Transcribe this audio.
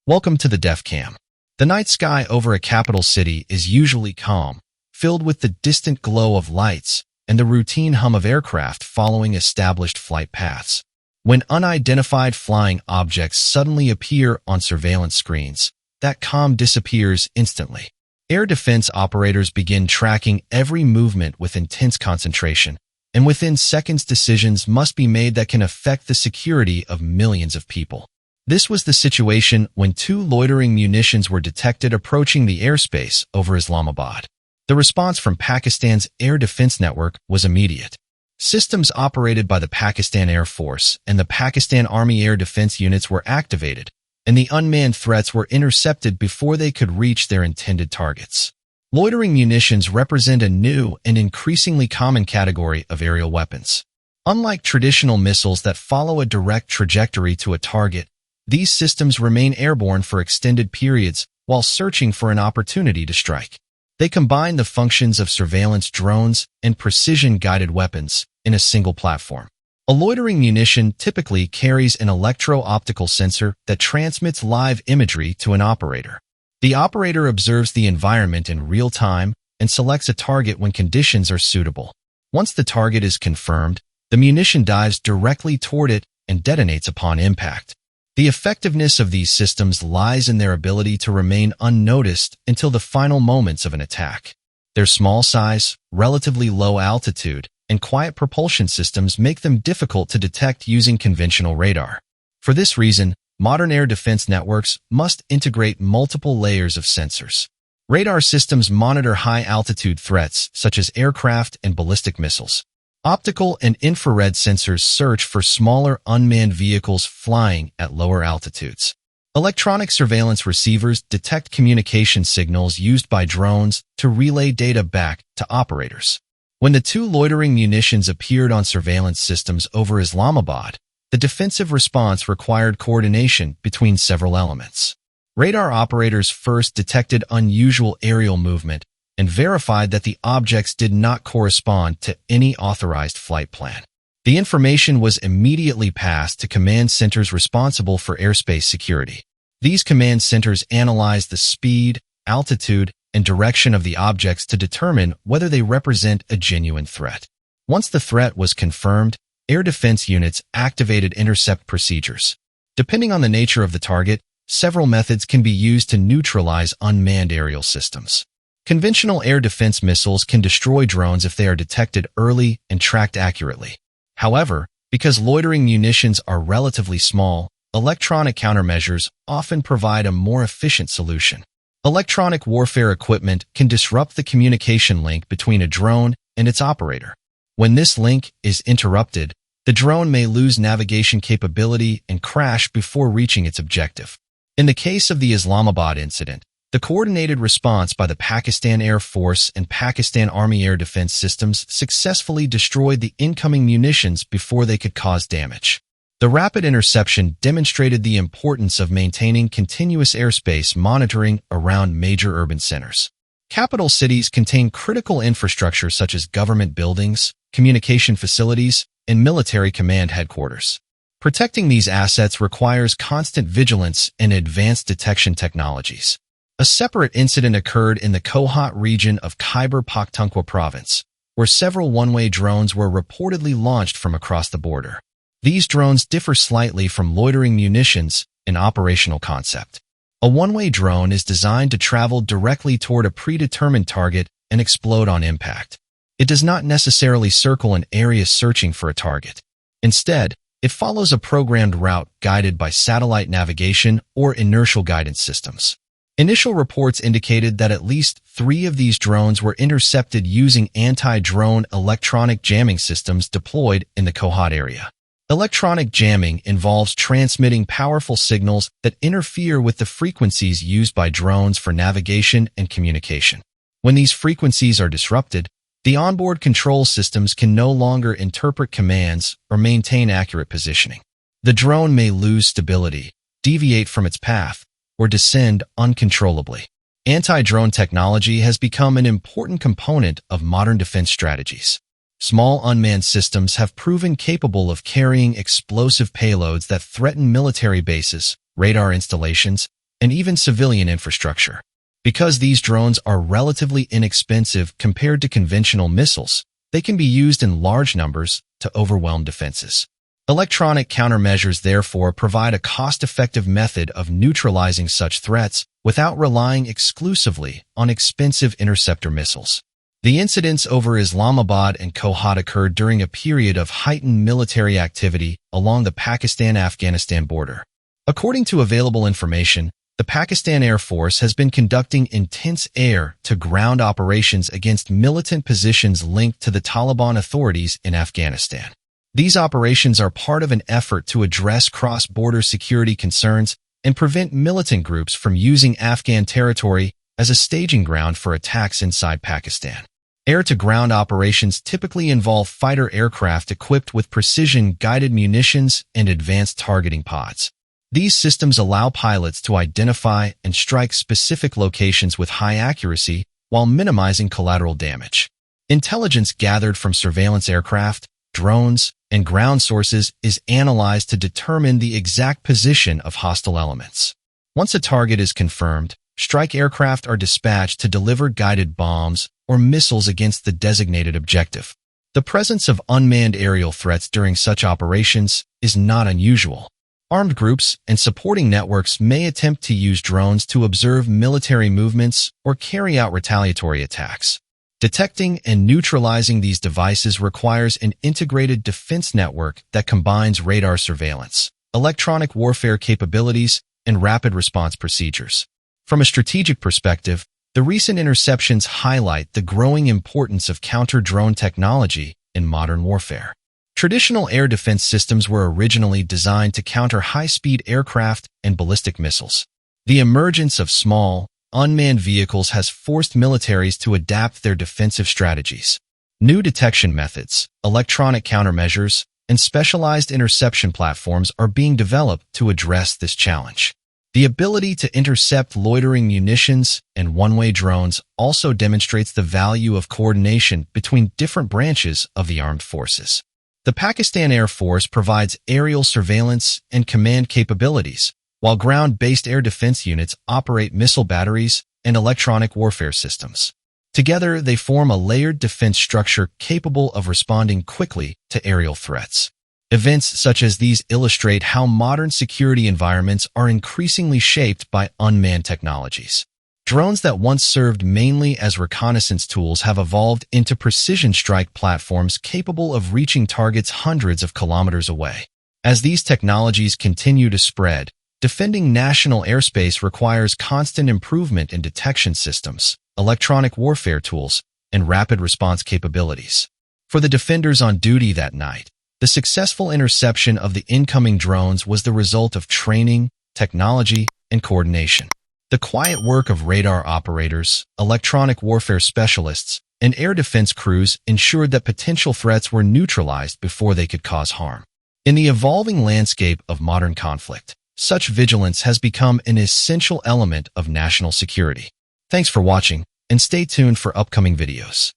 Welcome to the Def Cam. The night sky over a capital city is usually calm, filled with the distant glow of lights and the routine hum of aircraft following established flight paths. When unidentified flying objects suddenly appear on surveillance screens, that calm disappears instantly. Air defense operators begin tracking every movement with intense concentration, and within seconds decisions must be made that can affect the security of millions of people. This was the situation when two loitering munitions were detected approaching the airspace over Islamabad. The response from Pakistan's air defense network was immediate. Systems operated by the Pakistan Air Force and the Pakistan Army Air Defense units were activated, and the unmanned threats were intercepted before they could reach their intended targets. Loitering munitions represent a new and increasingly common category of aerial weapons. Unlike traditional missiles that follow a direct trajectory to a target, these systems remain airborne for extended periods while searching for an opportunity to strike. They combine the functions of surveillance drones and precision-guided weapons in a single platform. A loitering munition typically carries an electro-optical sensor that transmits live imagery to an operator. The operator observes the environment in real time and selects a target when conditions are suitable. Once the target is confirmed, the munition dives directly toward it and detonates upon impact. The effectiveness of these systems lies in their ability to remain unnoticed until the final moments of an attack. Their small size, relatively low altitude, and quiet propulsion systems make them difficult to detect using conventional radar. For this reason, modern air defense networks must integrate multiple layers of sensors. Radar systems monitor high-altitude threats such as aircraft and ballistic missiles. Optical and infrared sensors search for smaller unmanned vehicles flying at lower altitudes. Electronic surveillance receivers detect communication signals used by drones to relay data back to operators. When the two loitering munitions appeared on surveillance systems over Islamabad, the defensive response required coordination between several elements. Radar operators first detected unusual aerial movement and verified that the objects did not correspond to any authorized flight plan. The information was immediately passed to command centers responsible for airspace security. These command centers analyzed the speed, altitude, and direction of the objects to determine whether they represent a genuine threat. Once the threat was confirmed, air defense units activated intercept procedures. Depending on the nature of the target, several methods can be used to neutralize unmanned aerial systems. Conventional air defense missiles can destroy drones if they are detected early and tracked accurately. However, because loitering munitions are relatively small, electronic countermeasures often provide a more efficient solution. Electronic warfare equipment can disrupt the communication link between a drone and its operator. When this link is interrupted, the drone may lose navigation capability and crash before reaching its objective. In the case of the Islamabad incident, the coordinated response by the Pakistan Air Force and Pakistan Army Air Defense Systems successfully destroyed the incoming munitions before they could cause damage. The rapid interception demonstrated the importance of maintaining continuous airspace monitoring around major urban centers. Capital cities contain critical infrastructure such as government buildings, communication facilities, and military command headquarters. Protecting these assets requires constant vigilance and advanced detection technologies. A separate incident occurred in the Kohat region of Khyber Pakhtunkhwa province, where several one-way drones were reportedly launched from across the border. These drones differ slightly from loitering munitions in operational concept. A one-way drone is designed to travel directly toward a predetermined target and explode on impact. It does not necessarily circle an area searching for a target. Instead, it follows a programmed route guided by satellite navigation or inertial guidance systems. Initial reports indicated that at least 3 of these drones were intercepted using anti-drone electronic jamming systems deployed in the Kohat area. Electronic jamming involves transmitting powerful signals that interfere with the frequencies used by drones for navigation and communication. When these frequencies are disrupted, the onboard control systems can no longer interpret commands or maintain accurate positioning. The drone may lose stability, deviate from its path, or descend uncontrollably. Anti-drone technology has become an important component of modern defense strategies. Small unmanned systems have proven capable of carrying explosive payloads that threaten military bases, radar installations, and even civilian infrastructure. Because these drones are relatively inexpensive compared to conventional missiles, they can be used in large numbers to overwhelm defenses. Electronic countermeasures therefore provide a cost-effective method of neutralizing such threats without relying exclusively on expensive interceptor missiles. The incidents over Islamabad and Kohat occurred during a period of heightened military activity along the Pakistan-Afghanistan border. According to available information, the Pakistan Air Force has been conducting intense air-to-ground operations against militant positions linked to the Taliban authorities in Afghanistan. These operations are part of an effort to address cross-border security concerns and prevent militant groups from using Afghan territory as a staging ground for attacks inside Pakistan. Air-to-ground operations typically involve fighter aircraft equipped with precision-guided munitions and advanced targeting pods. These systems allow pilots to identify and strike specific locations with high accuracy while minimizing collateral damage. Intelligence gathered from surveillance aircraft, drones, and ground sources is analyzed to determine the exact position of hostile elements. Once a target is confirmed, strike aircraft are dispatched to deliver guided bombs or missiles against the designated objective. The presence of unmanned aerial threats during such operations is not unusual. Armed groups and supporting networks may attempt to use drones to observe military movements or carry out retaliatory attacks. Detecting and neutralizing these devices requires an integrated defense network that combines radar surveillance, electronic warfare capabilities, and rapid response procedures. From a strategic perspective, the recent interceptions highlight the growing importance of counter-drone technology in modern warfare. Traditional air defense systems were originally designed to counter high-speed aircraft and ballistic missiles. The emergence of small, unmanned vehicles has forced militaries to adapt their defensive strategies. New detection methods, electronic countermeasures, and specialized interception platforms are being developed to address this challenge. The ability to intercept loitering munitions and one-way drones also demonstrates the value of coordination between different branches of the armed forces. The Pakistan Air Force provides aerial surveillance and command capabilities, while ground-based air defense units operate missile batteries and electronic warfare systems. Together, they form a layered defense structure capable of responding quickly to aerial threats. Events such as these illustrate how modern security environments are increasingly shaped by unmanned technologies. Drones that once served mainly as reconnaissance tools have evolved into precision strike platforms capable of reaching targets hundreds of kilometers away. As these technologies continue to spread, defending national airspace requires constant improvement in detection systems, electronic warfare tools, and rapid response capabilities. For the defenders on duty that night, the successful interception of the incoming drones was the result of training, technology, and coordination. The quiet work of radar operators, electronic warfare specialists, and air defense crews ensured that potential threats were neutralized before they could cause harm. In the evolving landscape of modern conflict, such vigilance has become an essential element of national security. Thanks for watching, and stay tuned for upcoming videos.